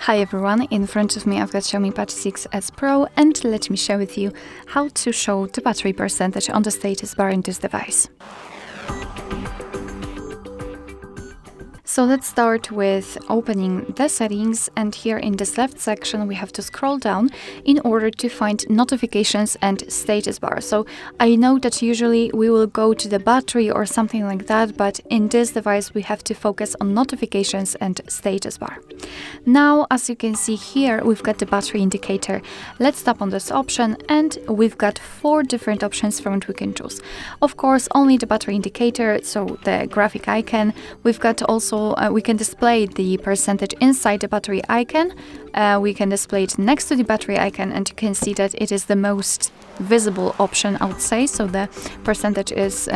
Hi everyone, in front of me I've got Xiaomi Pad 6s Pro, and let me share with you how to show the battery percentage on the status bar in this device. So let's start with opening the settings, and here in this left section we have to scroll down in order to find notifications and status bar. So I know that usually we will go to the battery or something like that, but in this device we have to focus on notifications and status bar. Now, as you can see here, we've got the battery indicator. Let's tap on this option and we've got 4 different options from which we can choose. Of course, only the battery indicator, so the graphic icon. We've got also we can display the percentage inside the battery icon. We can display it next to the battery icon, and you can see that it is the most visible option, I would say. So the percentage is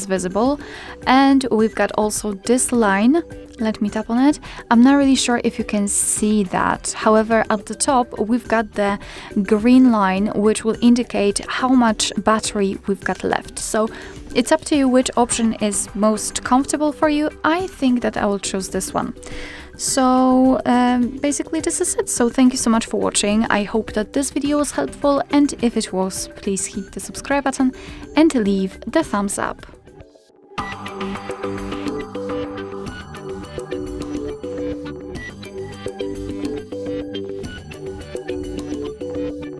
visible, and we've got also this line. Let me tap on it. I'm not really sure if you can see that. However, at the top we've got the green line, which will indicate how much battery we've got left. So it's up to you which option is most comfortable for you. I think that I will choose this one. So basically this is it. So thank you so much for watching. I hope that this video was helpful, and if it was, please hit the subscribe button and leave the thumbs up.